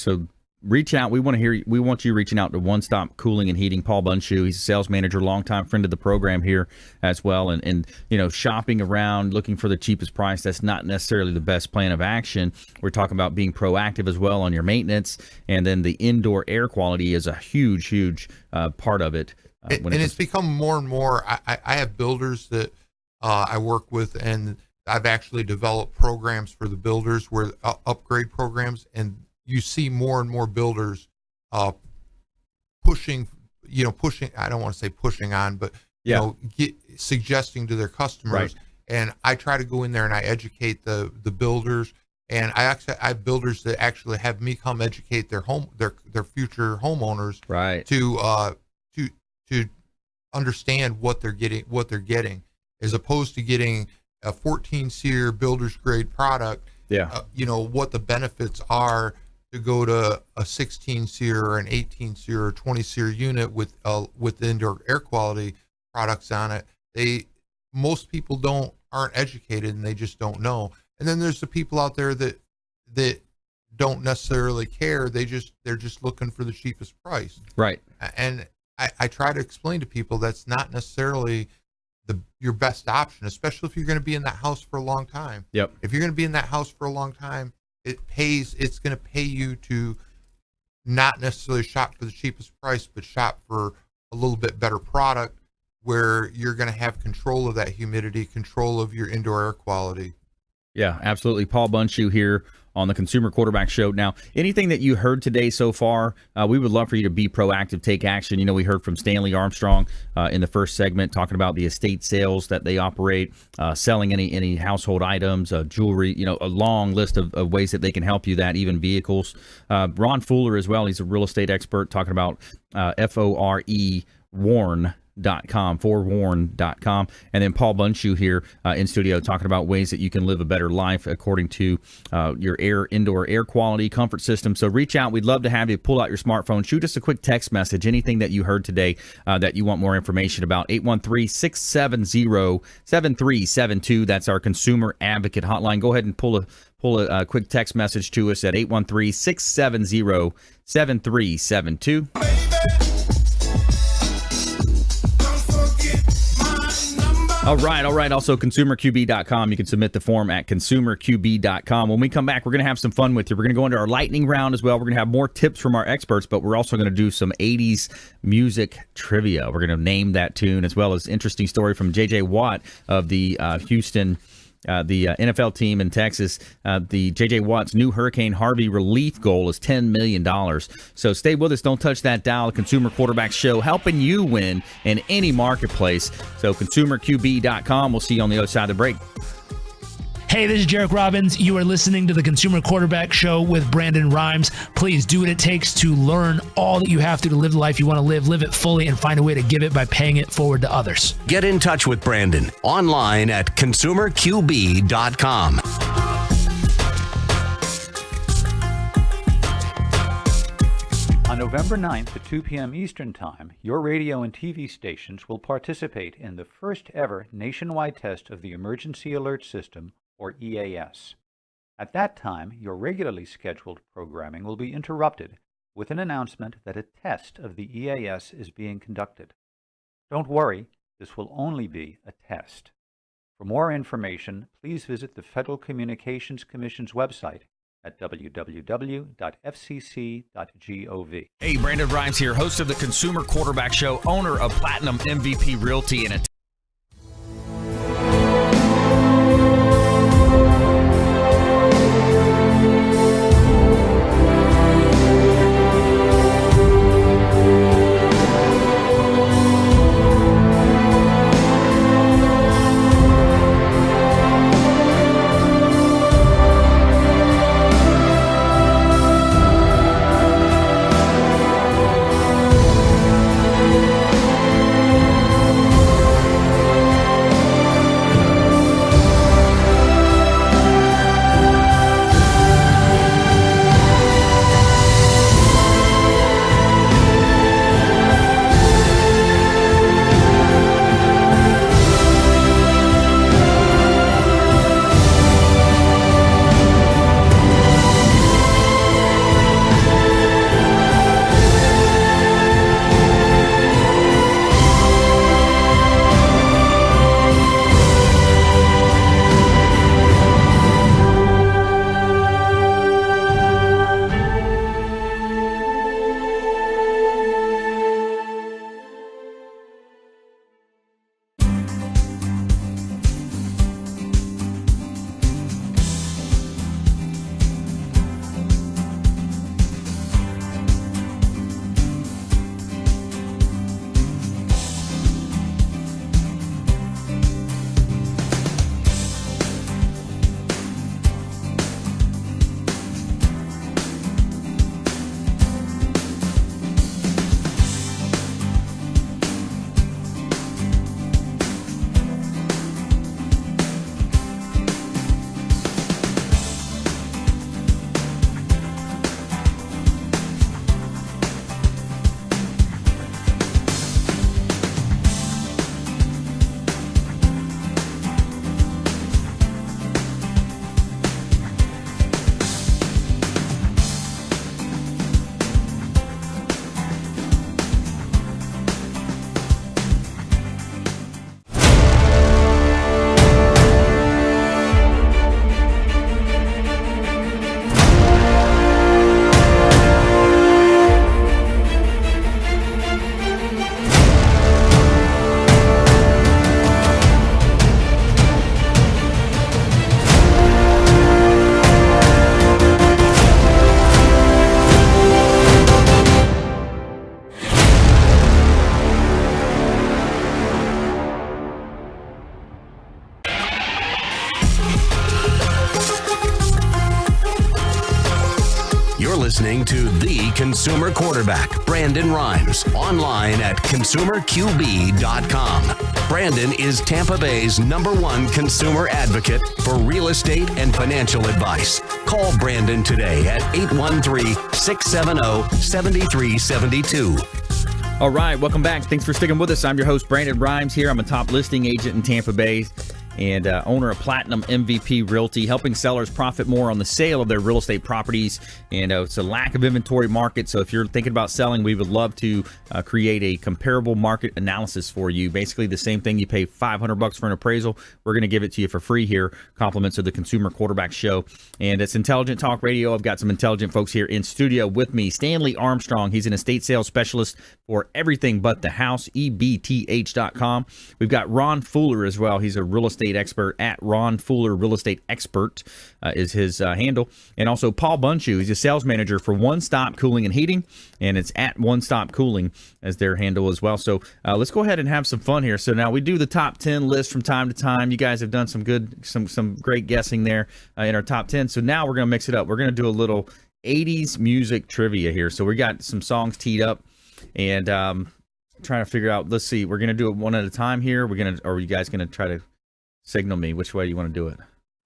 reach out. We want you reaching out to One Stop Cooling and Heating. Paul Bundschu, he's a sales manager, longtime friend of the program here as well. And shopping around, looking for the cheapest price, that's not necessarily the best plan of action. We're talking about being proactive as well on your maintenance. And then the indoor air quality is a huge part of it. It's become more and more. I have builders that I work with, and I've actually developed programs for the builders where upgrade programs, and you see more and more builders pushing, I don't want to say pushing on, but, suggesting to their customers. Right. And I try to go in there and I educate the builders. And I have builders that actually have me come educate their future homeowners. Right. To understand what they're getting, as opposed to getting a 14 SEER builder's grade product. Yeah. What the benefits are to go to a 16 SEER or an 18 SEER or 20 SEER unit with indoor air quality products on it. Most people aren't educated, and they just don't know. And then there's the people out there that don't necessarily care. They're just looking for the cheapest price. Right. And I try to explain to people that's not necessarily your best option, especially if you're going to be in that house for a long time. Yep. If you're going to be in that house for a long time, it's going to pay you to not necessarily shop for the cheapest price, but shop for a little bit better product where you're going to have control of that humidity, control of your indoor air quality. Yeah, absolutely. Paul Bundschu here on the Consumer Quarterback Show. Now, anything that you heard today so far, we would love for you to be proactive, take action. We heard from Stanley Armstrong in the first segment talking about the estate sales that they operate, selling any household items, jewelry, a long list of ways that they can help you, that even vehicles. Ron Fuller as well, he's a real estate expert, talking about forewarn.com, and then Paul Bundschu here in studio talking about ways that you can live a better life according to your indoor air quality comfort system. So reach out. We'd love to have you pull out your smartphone, shoot us a quick text message, anything that you heard today that you want more information about. 813-670-7372. That's our consumer advocate hotline. Go ahead and pull a quick text message to us at 813-670-7372. All right. Also, consumerqb.com. You can submit the form at consumerqb.com. When we come back, we're going to have some fun with you. We're going to go into our lightning round as well. We're going to have more tips from our experts, but we're also going to do some 80s music trivia. We're going to name that tune, as well as interesting story from J.J. Watt of the Houston the NFL team in Texas. The J.J. Watt's new Hurricane Harvey relief goal is $10 million. So stay with us. Don't touch that dial. Consumer Quarterback Show, helping you win in any marketplace. So consumerqb.com. We'll see you on the other side of the break. Hey, this is Jarek Robbins. You are listening to the Consumer Quarterback Show with Brandon Rhymes. Please do what it takes to learn all that you have to live the life you want to live it fully, and find a way to give it by paying it forward to others. Get in touch with Brandon online at consumerqb.com. On November November 9th at 2 p.m. Eastern Time, your radio and TV stations will participate in the first ever nationwide test of the Emergency Alert System, or EAS. At that time, your regularly scheduled programming will be interrupted with an announcement that a test of the EAS is being conducted. Don't worry, this will only be a test. For more information, please visit the Federal Communications Commission's website at www.fcc.gov. Hey, Brandon Rhymes here, host of the Consumer Quarterback Show, owner of Platinum MVP Realty, and a listening to The Consumer Quarterback, Brandon Rhymes, online at consumerqb.com. Brandon is Tampa Bay's #1 consumer advocate for real estate and financial advice. Call Brandon today at 813-670-7372. All right, welcome back. Thanks for sticking with us. I'm your host, Brandon Rhymes here. I'm a top listing agent in Tampa Bay and owner of Platinum MVP Realty, helping sellers profit more on the sale of their real estate properties. And it's a lack of inventory market, so if you're thinking about selling, we would love to create a comparable market analysis for you. Basically the same thing. You pay $500 for an appraisal. We're going to give it to you for free here. Compliments of the Consumer Quarterback Show. And it's Intelligent Talk Radio. I've got some intelligent folks here in studio with me. Stanley Armstrong. He's an estate sales specialist for everything but the house, ebth.com. We've got Ron Fuller as well. He's a real estate expert at Ron Fuller Real Estate Expert is his handle. And also Paul Bundschu. He's a sales manager for One Stop Cooling and Heating, and it's at One Stop Cooling as their handle as well. So let's go ahead and have some fun here. So now we do the top 10 list from time to time. You guys have done some great guessing there in our top 10. So now we're going to mix it up. We're going to do a little 80s music trivia here. So we got some songs teed up and trying to figure out, let's see, we're going to do it one at a time here. Or are you guys going to try to signal me which way you want to do it?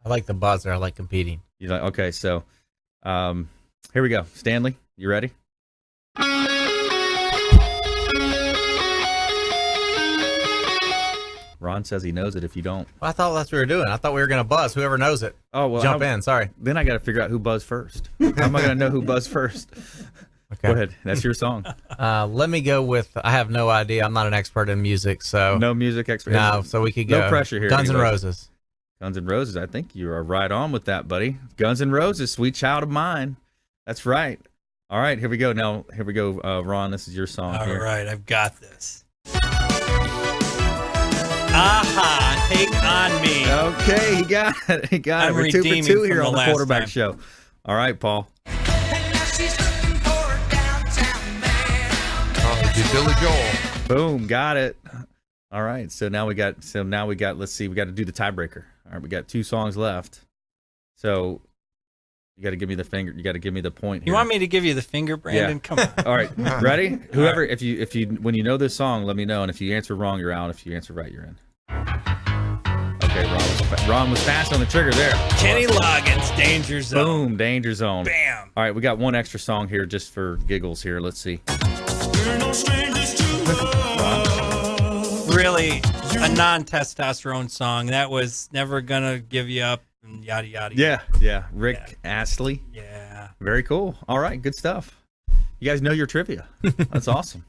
I like the buzzer. I like competing. You like? Okay, so here we go. Stanley, you ready? Ron says he knows it if you don't. Well, I thought that's what we were doing. I thought we were going to buzz. Whoever knows it. Oh, well, jump in. Sorry. Then I got to figure out who buzzed first. How am I going to know who buzzed first? Okay. Go ahead. That's your song. Let me go with, I have no idea. I'm not an expert in music, so. No music expert. No, so we could go. No pressure here. Guns N' Roses. Guns N' Roses. I think you are right on with that, buddy. Guns N' Roses, Sweet Child of Mine. That's right. All right, here we go. Now, here we go, Ron. This is your song. All right, I've got this. Aha, Take On Me. Okay, he got it. He got it. We're 2 for 2 here on the Quarterback Show. All right, Paul. Billy Joel. Boom, got it. All right, so now we got. Let's see, we got to do the tiebreaker. All right, we got 2 songs left. So you got to give me the finger. You got to give me the point here. You want me to give you the finger, Brandon? Yeah. Come on. All right, ready? Whoever, if you, when you know this song, let me know. And if you answer wrong, you're out. If you answer right, you're in. Okay, Ron was fast on the trigger there. Kenny Loggins, Danger Zone. Boom, Danger Zone. Bam. All right, we got one extra song here just for giggles here. Let's see. Really, a non-testosterone song that was never gonna give you up and yada yada. Yeah. Rick Astley. Yeah. Very cool. All right, good stuff. You guys know your trivia. That's awesome.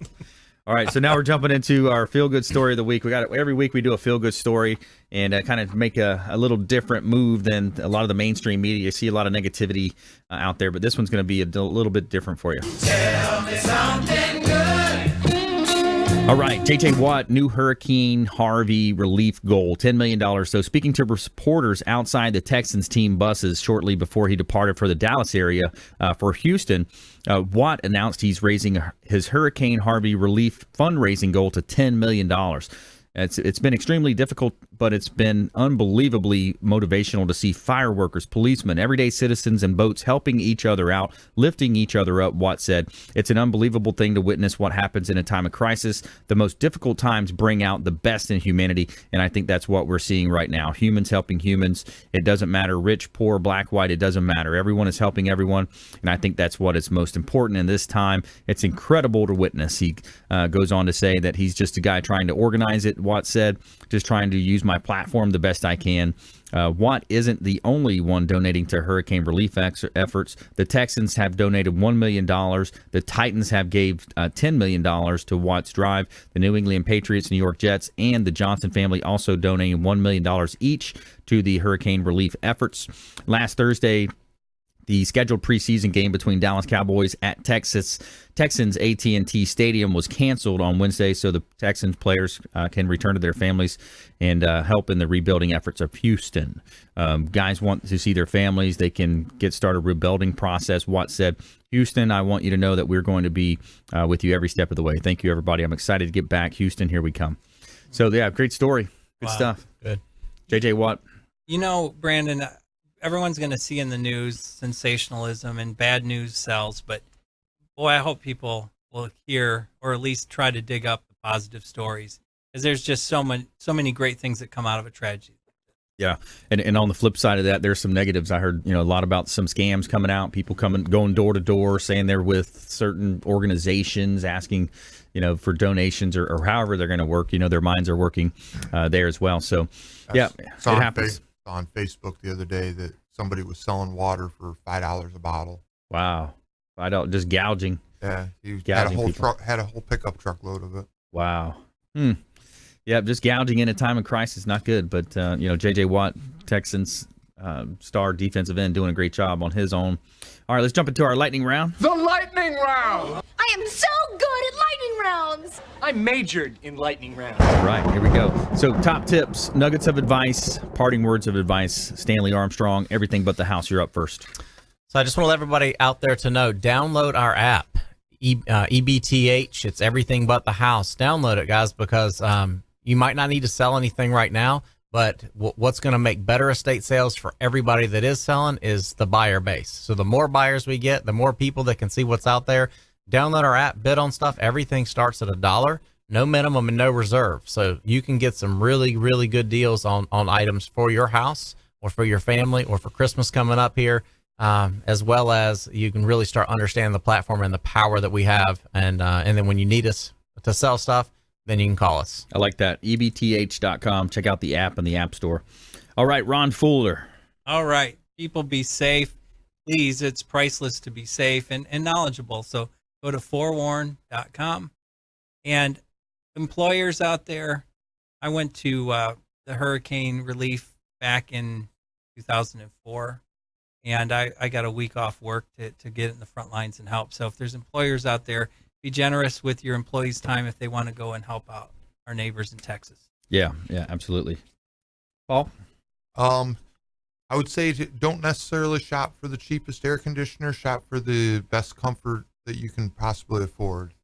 All right, so now we're jumping into our feel-good story of the week. We got every week we do a feel-good story and kind of make a little different move than a lot of the mainstream media. You see a lot of negativity out there, but this one's going to be a little bit different for you. Tell me something good. All right, J.J. Watt, new Hurricane Harvey relief goal, $10 million. So speaking to reporters outside the Texans team buses shortly before he departed for the Dallas area for Houston, Watt announced he's raising his Hurricane Harvey relief fundraising goal to $10 million. It's been extremely difficult, but it's been unbelievably motivational to see fireworkers, policemen, everyday citizens, and boats helping each other out, lifting each other up, Watt said. It's an unbelievable thing to witness what happens in a time of crisis. The most difficult times bring out the best in humanity, and I think that's what we're seeing right now. Humans helping humans. It doesn't matter rich, poor, black, white. It doesn't matter. Everyone is helping everyone, and I think that's what is most important in this time. It's incredible to witness. He goes on to say that he's just a guy trying to organize it, Watt said, just trying to use my platform the best I can. Watt isn't the only one donating to hurricane relief efforts. The Texans have donated $1 million. The Titans have gave $10 million to Watt's drive. The New England Patriots, New York Jets, and the Johnson family also donating $1 million each to the hurricane relief efforts. Last Thursday, the scheduled preseason game between Dallas Cowboys at Texans AT&T Stadium was canceled on Wednesday, so the Texans players can return to their families and help in the rebuilding efforts of Houston. Guys want to see their families. They can get started rebuilding process. Watt said, Houston, I want you to know that we're going to be with you every step of the way. Thank you, everybody. I'm excited to get back. Houston, here we come. So, yeah, great story. Good stuff. Good. J.J. Watt. You know, Brandon, everyone's going to see in the news sensationalism and bad news sells, but boy, I hope people will hear or at least try to dig up the positive stories, because there's just so many great things that come out of a tragedy. Yeah, and on the flip side of that, there's some negatives. I heard a lot about some scams coming out, people going door to door saying they're with certain organizations, asking for donations or however they're going to work. Their minds are working there as well. So yeah, it happens. On Facebook the other day that somebody was selling water for $5 a bottle. Wow, $5, just gouging. Yeah, he gouging had a whole pickup truck load of it. Wow. Yeah, just gouging in a time of crisis, not good. But J.J. Watt, Texans star defensive end, doing a great job on his own. All right, let's jump into our lightning round. The lightning round. I am so good at lightning rounds. I majored in lightning rounds. All right, here we go. So top tips, nuggets of advice, parting words of advice. Stanley Armstrong, everything but the house. You're up first. So I just want to let everybody out there to know, download our app, EBTH. It's everything but the house. Download it, guys, because you might not need to sell anything right now, but what's going to make better estate sales for everybody that is selling is the buyer base. So the more buyers we get, the more people that can see what's out there. Download our app, bid on stuff. Everything starts at $1, no minimum and no reserve. So you can get some really, really good deals on items for your house or for your family or for Christmas coming up here, as well as you can really start understanding the platform and the power that we have. And then when you need us to sell stuff, then you can call us. I like that. EBTH.com. Check out the app in the App Store. All right, Ron Fuller. All right. People, be safe. Please, it's priceless to be safe and knowledgeable. So go to forewarn.com. And employers out there, I went to the hurricane relief back in 2004, and I got a week off work to get in the front lines and help. So if there's employers out there, be generous with your employees' time if they want to go and help out our neighbors in Texas. Yeah, absolutely. Paul? I would say don't necessarily shop for the cheapest air conditioner. Shop for the best comfort that you can possibly afford.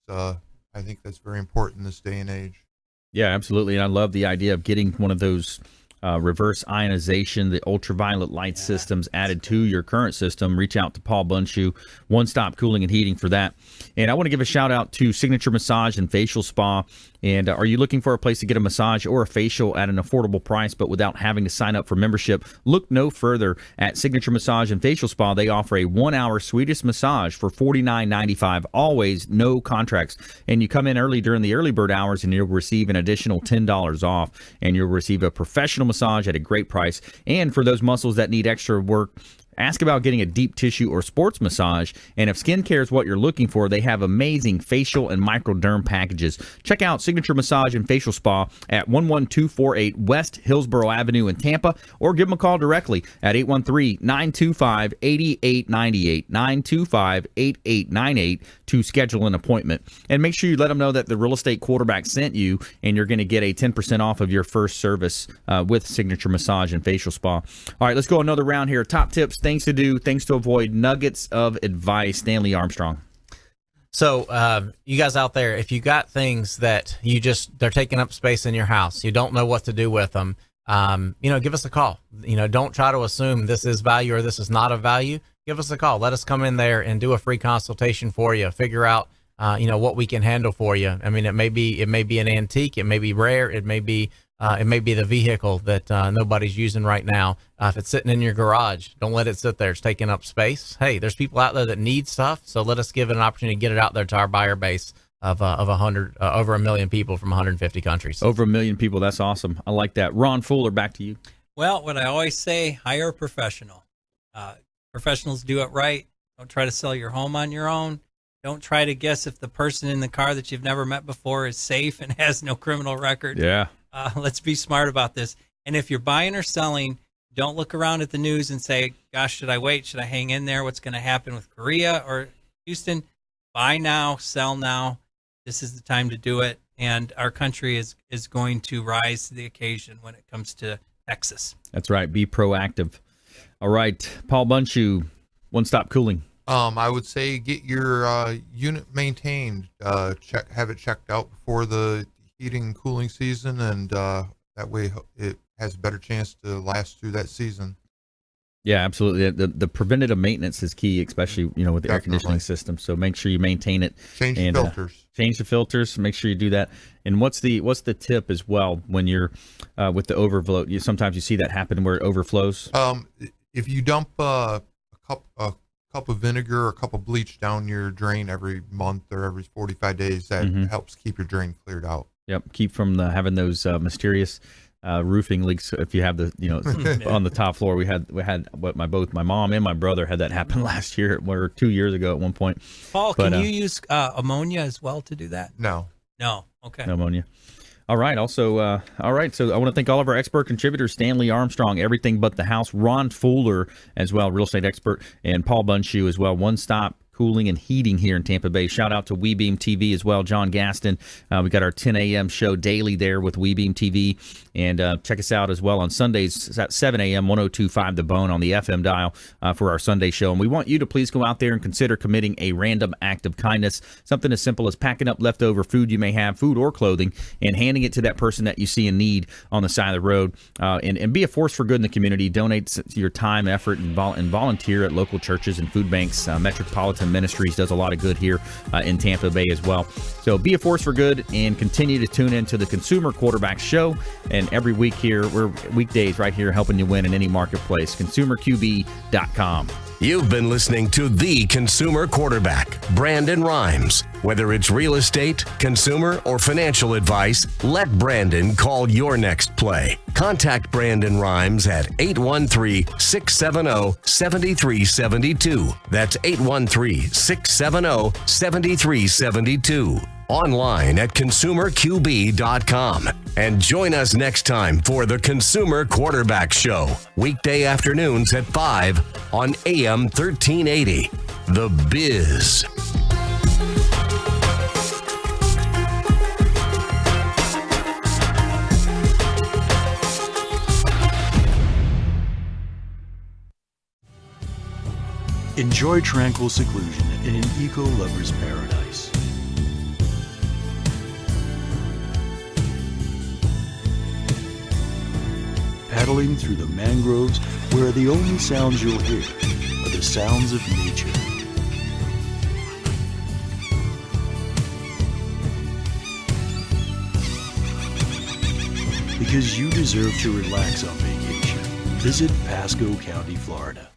I think that's very important in this day and age. Yeah, absolutely. And I love the idea of getting one of those reverse ionization, the ultraviolet light systems added to your current system. Reach out to Paul Bundschu, One Stop Cooling and Heating for that. And I want to give a shout out to Signature Massage and Facial Spa. And are you looking for a place to get a massage or a facial at an affordable price, but without having to sign up for membership? Look no further at Signature Massage and Facial Spa. They offer a 1-hour Swedish massage for $49.95, always no contracts. And you come in early during the early bird hours and you'll receive an additional $10 off, and you'll receive a professional massage at a great price. And for those muscles that need extra work, ask about getting a deep tissue or sports massage. And if skincare is what you're looking for, they have amazing facial and microderm packages. Check out Signature Massage and Facial Spa at 11248 West Hillsborough Avenue in Tampa, or give them a call directly at 813-925-8898, 925-8898 to schedule an appointment. And make sure you let them know that the Real Estate Quarterback sent you, and you're going to get a 10% off of your first service with Signature Massage and Facial Spa. All right, let's go another round here. Top tips, things to do, things to avoid, nuggets of advice. Stanley Armstrong. So you guys out there, if you got things that they're taking up space in your house, you don't know what to do with them, give us a call. Don't try to assume this is value or this is not of value. Give us a call. Let us come in there and do a free consultation for you. Figure out, what we can handle for you. I mean, it may be an antique, it may be rare, it may be the vehicle that nobody's using right now. If it's sitting in your garage, don't let it sit there. It's taking up space. Hey, there's people out there that need stuff, so let us give it an opportunity to get it out there to our buyer base of over 1 million people from 150 countries. Over 1 million people. That's awesome. I like that. Ron Fuller, back to you. Well, what I always say, hire a professional. Professionals do it right. Don't try to sell your home on your own. Don't try to guess if the person in the car that you've never met before is safe and has no criminal record. Yeah. Let's be smart about this. And if you're buying or selling, don't look around at the news and say, gosh, should I wait? Should I hang in there? What's going to happen with Korea or Houston? Buy now, sell now. This is the time to do it. And our country is going to rise to the occasion when it comes to Texas. That's right. Be proactive. All right. Paul Bundschu, One Stop Cooling. I would say get your unit maintained. Have it checked out before the heating and cooling season, and that way it has a better chance to last through that season. Yeah, absolutely. The preventative maintenance is key, especially with the air conditioning system. So make sure you maintain it. Change the filters. Change the filters. Make sure you do that. And what's the tip as well when you're with the overflow? Sometimes you see that happen where it overflows. If you dump a cup of vinegar or a cup of bleach down your drain every month or every 45 days, that helps keep your drain cleared out. Yep, keep from having those mysterious roofing leaks. If you have the on the top floor, we had what both my mom and my brother had that happen last year or 2 years ago at one point. Paul, can you use ammonia as well to do that? No. Okay. No ammonia. All right. Also, all right. So I want to thank all of our expert contributors: Stanley Armstrong, Everything But the House; Ron Fuller as well, real estate expert; and Paul Bundschu as well, One Stop Cooling and Heating here in Tampa Bay. Shout out to WeBeam TV as well, John Gaston. We got our 10 a.m. show daily there with WeBeam TV. And check us out as well on Sundays at 7 a.m., 102.5 The Bone on the FM dial for our Sunday show. And we want you to please go out there and consider committing a random act of kindness, something as simple as packing up leftover food you may have, food or clothing, and handing it to that person that you see in need on the side of the road. And be a force for good in the community. Donate your time, effort, and volunteer at local churches and food banks. Metropolitan Ministries does a lot of good here in Tampa Bay as well. So be a force for good and continue to tune into the Consumer Quarterback Show. And every week here, we're weekdays right here helping you win in any marketplace. ConsumerQB.com. You've been listening to the consumer quarterback, Brandon Rhymes. Whether it's real estate, consumer, or financial advice, let Brandon call your next play. Contact Brandon Rhymes at 813-670-7372. That's 813-670-7372. Online at consumerqb.com. And join us next time for the Consumer Quarterback Show, weekday afternoons at 5 on AM 1380. The Biz. Enjoy tranquil seclusion in an eco-lover's paradise. Paddling through the mangroves where the only sounds you'll hear are the sounds of nature. Because you deserve to relax on vacation, visit Pasco County, Florida.